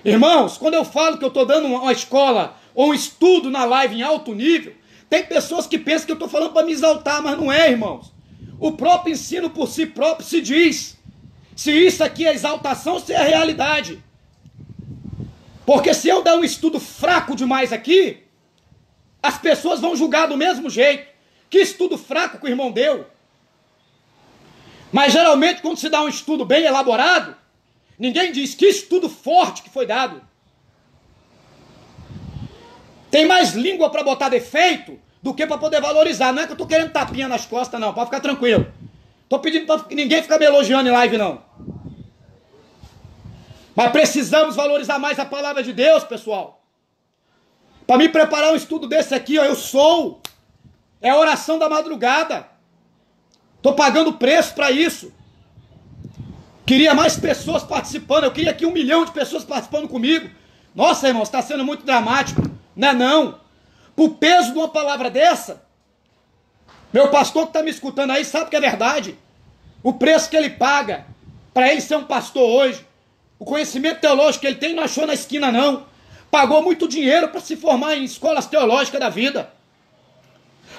Irmãos, quando eu falo que eu estou dando uma escola ou um estudo na live em alto nível, tem pessoas que pensam que eu estou falando para me exaltar, mas não é, irmãos. O próprio ensino por si próprio se diz se isso aqui é exaltação, se é realidade. Porque se eu der um estudo fraco demais aqui, as pessoas vão julgar do mesmo jeito. Que estudo fraco que o irmão deu. Mas geralmente quando se dá um estudo bem elaborado, ninguém diz que estudo forte que foi dado. Tem mais língua para botar defeito do que para poder valorizar. Não é que eu estou querendo tapinha nas costas, não. Pode ficar tranquilo. Estou pedindo para ninguém ficar me elogiando em live, não. Mas precisamos valorizar mais a palavra de Deus, pessoal. Para me preparar um estudo desse aqui, ó, é a oração da madrugada. Estou pagando preço para isso. Queria mais pessoas participando. Eu queria aqui 1 milhão de pessoas participando comigo. Nossa, irmãos, está sendo muito dramático. Não é não. Por peso de uma palavra dessa, meu pastor que está me escutando aí sabe que é verdade. O preço que ele paga para ele ser um pastor hoje, o conhecimento teológico que ele tem, não achou na esquina não. Pagou muito dinheiro para se formar em escolas teológicas da vida.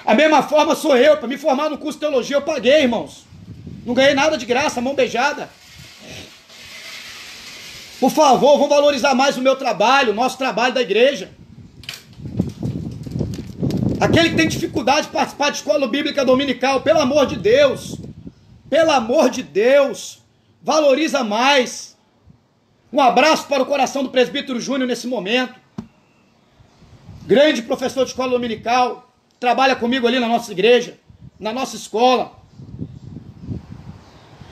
A mesma forma sou eu, para me formar no curso de teologia eu paguei, irmãos. Não ganhei nada de graça, mão beijada. Por favor, vamos valorizar mais o meu trabalho, o nosso trabalho da igreja. Aquele que tem dificuldade de participar de escola bíblica dominical, pelo amor de Deus, valoriza mais. Um abraço para o coração do presbítero Júnior nesse momento. Grande professor de escola dominical, trabalha comigo ali na nossa igreja, na nossa escola.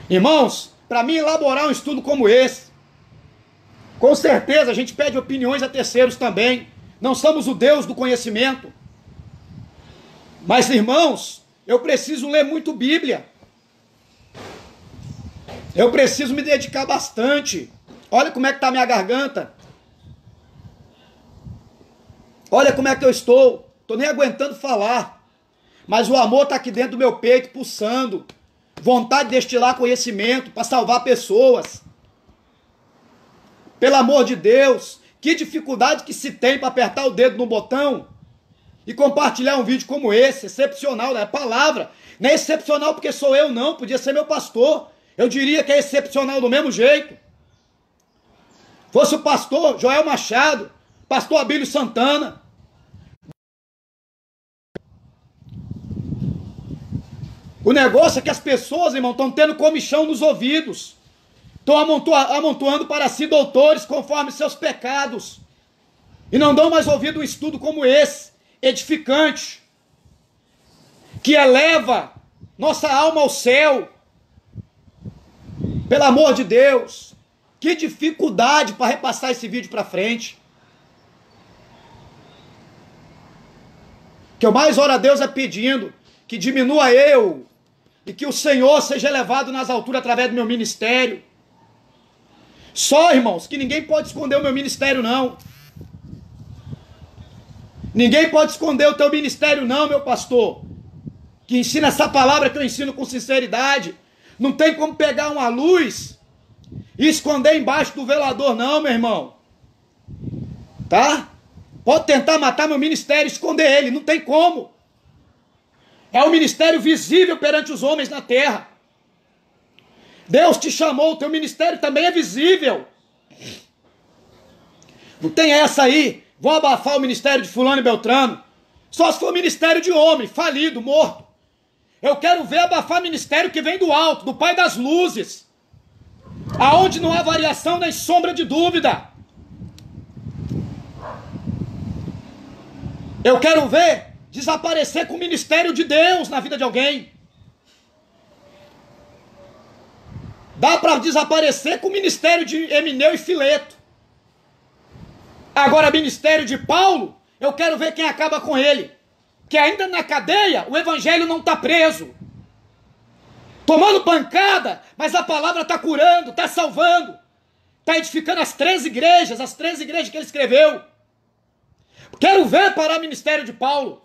Irmãos, para mim elaborar um estudo como esse, com certeza a gente pede opiniões a terceiros também. Não somos o Deus do conhecimento. Mas, irmãos, eu preciso ler muito Bíblia. Eu preciso me dedicar bastante. Olha como é que está a minha garganta. Olha como é que eu estou. Estou nem aguentando falar. Mas o amor está aqui dentro do meu peito, pulsando. Vontade de destilar conhecimento para salvar pessoas. Pelo amor de Deus, que dificuldade que se tem para apertar o dedo no botão e compartilhar um vídeo como esse, excepcional, né? A palavra não é excepcional porque sou eu não, podia ser meu pastor. Eu diria que é excepcional do mesmo jeito. Fosse o pastor Joel Machado, pastor Abílio Santana. O negócio é que as pessoas, irmão, estão tendo comichão nos ouvidos. Estão amontoando para si doutores conforme seus pecados. E não dão mais ouvido um estudo como esse, edificante, que eleva nossa alma ao céu. Pelo amor de Deus, que dificuldade para repassar esse vídeo para frente. O que eu mais oro a Deus é pedindo que diminua eu e que o Senhor seja elevado nas alturas através do meu ministério. Só, irmãos, que ninguém pode esconder o meu ministério, não. Ninguém pode esconder o teu ministério, não, meu pastor. Que ensina essa palavra que eu ensino com sinceridade. Não tem como pegar uma luz e esconder embaixo do velador, não, meu irmão. Tá? Pode tentar matar meu ministério, esconder ele, não tem como. É um ministério visível perante os homens na terra. Deus te chamou, o teu ministério também é visível. Não tem essa aí, vão abafar o ministério de fulano e beltrano. Só se for ministério de homem, falido, morto. Eu quero ver abafar ministério que vem do alto, do Pai das luzes. Aonde não há variação nem sombra de dúvida. Eu quero ver desaparecer com o ministério de Deus na vida de alguém. Dá para desaparecer com o ministério de Emineu e Fileto. Agora, ministério de Paulo, eu quero ver quem acaba com ele. Que ainda na cadeia, o evangelho não está preso. Tomando pancada, mas a palavra está curando, está salvando. Está edificando as 13 igrejas que ele escreveu. Quero ver parar o ministério de Paulo.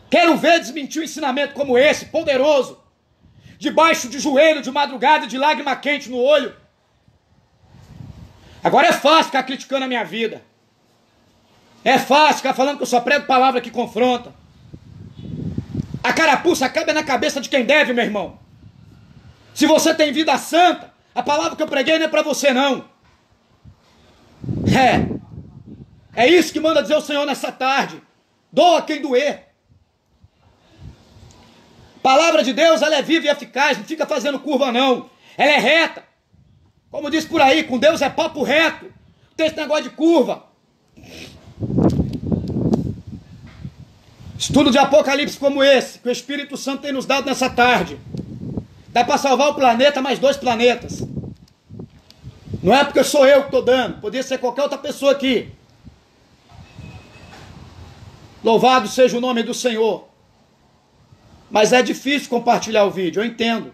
Quero ver desmentir um ensinamento como esse, poderoso. Debaixo de joelho, de madrugada, de lágrima quente no olho. Agora é fácil ficar criticando a minha vida. É fácil ficar falando que eu só prego palavra que confronta. A carapuça cabe na cabeça de quem deve, meu irmão. Se você tem vida santa, a palavra que eu preguei não é para você, não. É isso que manda dizer o Senhor nessa tarde. Doa quem doer. Palavra de Deus, ela é viva e eficaz, não fica fazendo curva, não. Ela é reta. Como diz por aí, com Deus é papo reto. Não tem esse negócio de curva. Estudo de Apocalipse como esse, que o Espírito Santo tem nos dado nessa tarde. Dá para salvar o planeta, mais 2 planetas. Não é porque sou eu que estou dando, poderia ser qualquer outra pessoa aqui. Louvado seja o nome do Senhor. Mas é difícil compartilhar o vídeo, eu entendo.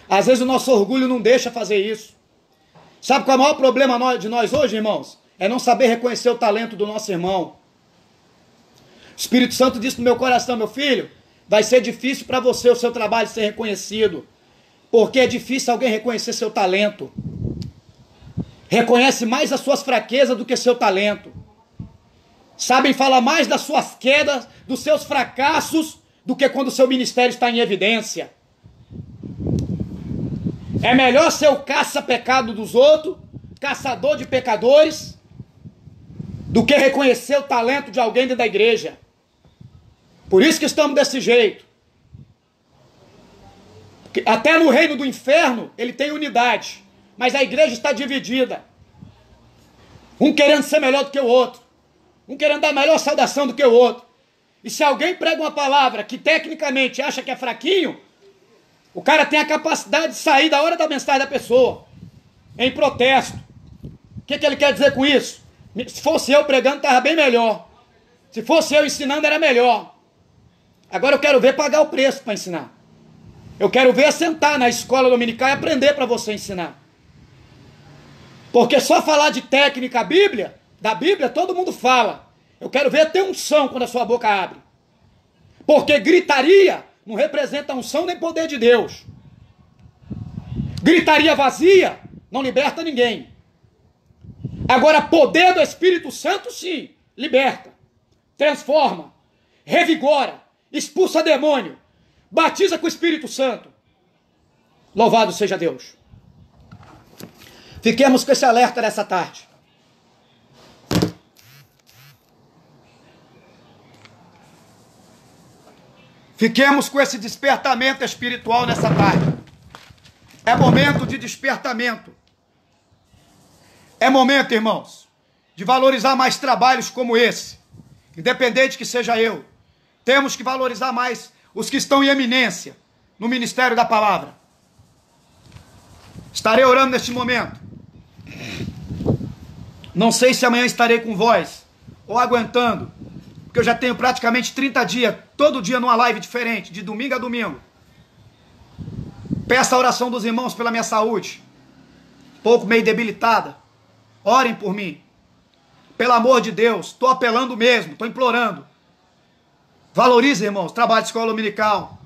Às vezes o nosso orgulho não deixa fazer isso. Sabe qual é o maior problema de nós hoje, irmãos? É não saber reconhecer o talento do nosso irmão. O Espírito Santo disse no meu coração, meu filho, vai ser difícil para você o seu trabalho ser reconhecido. Porque é difícil alguém reconhecer seu talento. Reconhece mais as suas fraquezas do que seu talento. Sabem falar mais das suas quedas, dos seus fracassos, do que quando o seu ministério está em evidência. É melhor ser o caça-pecado dos outros, caçador de pecadores, do que reconhecer o talento de alguém dentro da igreja. Por isso que estamos desse jeito. Porque até no reino do inferno, ele tem unidade, mas a igreja está dividida. Um querendo ser melhor do que o outro. Um querendo dar a melhor saudação do que o outro. E se alguém prega uma palavra que tecnicamente acha que é fraquinho, o cara tem a capacidade de sair da hora da mensagem da pessoa, em protesto. O que ele quer dizer com isso? Se fosse eu pregando, estava bem melhor. Se fosse eu ensinando, era melhor. Agora eu quero ver pagar o preço para ensinar. Eu quero ver sentar na escola dominical e aprender para você ensinar. Porque só falar de técnica da Bíblia, todo mundo fala. Eu quero ver ter unção quando a sua boca abre. Porque gritaria não representa unção nem poder de Deus. Gritaria vazia não liberta ninguém. Agora, poder do Espírito Santo, sim, liberta, transforma, revigora, expulsa demônio, batiza com o Espírito Santo. Louvado seja Deus. Fiquemos com esse alerta nessa tarde. Fiquemos com esse despertamento espiritual nessa tarde. É momento de despertamento. É momento, irmãos, de valorizar mais trabalhos como esse. Independente que seja eu. Temos que valorizar mais os que estão em eminência no ministério da palavra. Estarei orando neste momento. Não sei se amanhã estarei com voz ou aguentando, porque eu já tenho praticamente 30 dias, todo dia numa live diferente, de domingo a domingo. Peço a oração dos irmãos pela minha saúde, um pouco meio debilitada. Orem por mim. Pelo amor de Deus, estou apelando mesmo, estou implorando. Valorize, irmãos, trabalho de escola dominical,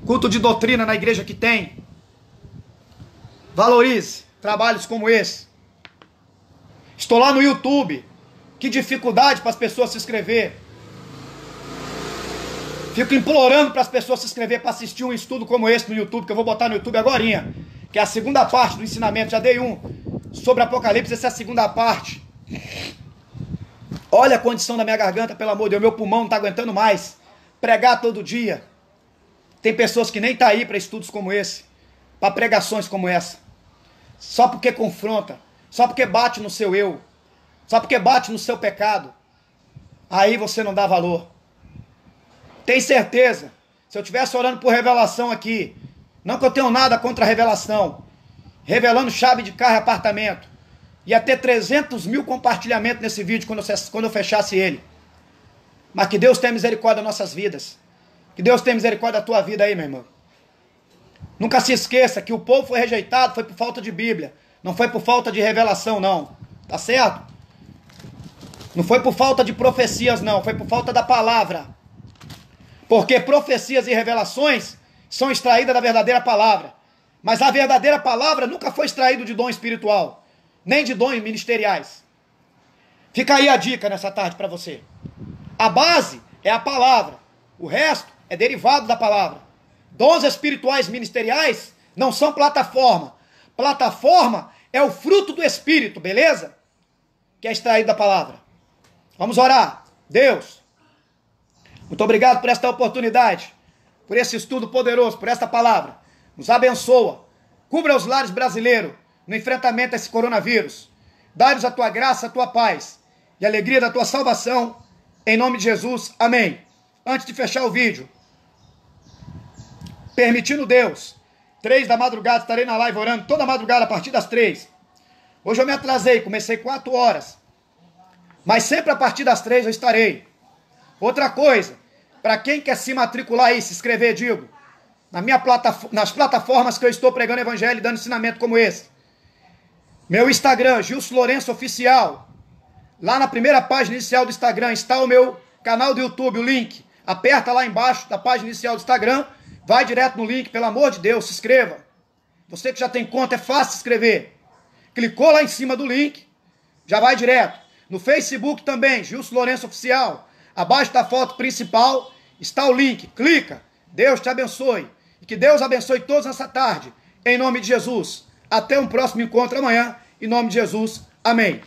culto de doutrina na igreja que tem. Valorize trabalhos como esse. Estou lá no YouTube. Que dificuldade para as pessoas se inscrever. Fico implorando para as pessoas se inscrever para assistir um estudo como esse no YouTube, que eu vou botar no YouTube agorinha, que é a segunda parte do ensinamento. Já dei um sobre Apocalipse, essa é a segunda parte. Olha a condição da minha garganta, pelo amor de Deus, meu pulmão não está aguentando mais. Pregar todo dia. Tem pessoas que nem estão aí para estudos como esse, para pregações como essa. Só porque confronta, só porque bate no seu eu. só porque bate no seu pecado, aí você não dá valor. Tem certeza, se eu estivesse orando por revelação aqui, não que eu tenho nada contra a revelação, revelando chave de carro e apartamento, ia ter 300 mil compartilhamentos nesse vídeo quando eu fechasse ele. Mas que Deus tenha misericórdia das nossas vidas. Que Deus tenha misericórdia da tua vida aí, meu irmão. Nunca se esqueça que o povo foi rejeitado, foi por falta de Bíblia. Não foi por falta de revelação, não. Tá certo? Não foi por falta de profecias, não. Foi por falta da palavra. Porque profecias e revelações são extraídas da verdadeira palavra. Mas a verdadeira palavra nunca foi extraída de dom espiritual, nem de dons ministeriais. Fica aí a dica nessa tarde para você. A base é a palavra. O resto é derivado da palavra. Dons espirituais ministeriais não são plataforma. Plataforma é o fruto do Espírito, beleza? Que é extraído da palavra. Vamos orar. Deus, muito obrigado por esta oportunidade, por esse estudo poderoso, por esta palavra. Nos abençoa. Cubra os lares brasileiros no enfrentamento a esse coronavírus. Dá-nos a tua graça, a tua paz e a alegria da tua salvação. Em nome de Jesus. Amém. Antes de fechar o vídeo, permitindo Deus, 3 da madrugada estarei na live orando toda madrugada a partir das 3. Hoje eu me atrasei, comecei 4 horas. Mas sempre a partir das 3 eu estarei. Outra coisa, para quem quer se matricular aí, se inscrever, digo, nas plataformas que eu estou pregando evangelho e dando ensinamento como esse. Meu Instagram, Gilson Lourenço Oficial. Lá na primeira página inicial do Instagram está o meu canal do YouTube, o link. Aperta lá embaixo da página inicial do Instagram, vai direto no link, pelo amor de Deus, se inscreva. Você que já tem conta, é fácil se inscrever. Clicou lá em cima do link, já vai direto. No Facebook também, Gilson Lourenço Oficial. Abaixo da foto principal está o link. Clica. Deus te abençoe. E que Deus abençoe todos nessa tarde. Em nome de Jesus. Até um próximo encontro amanhã. Em nome de Jesus. Amém.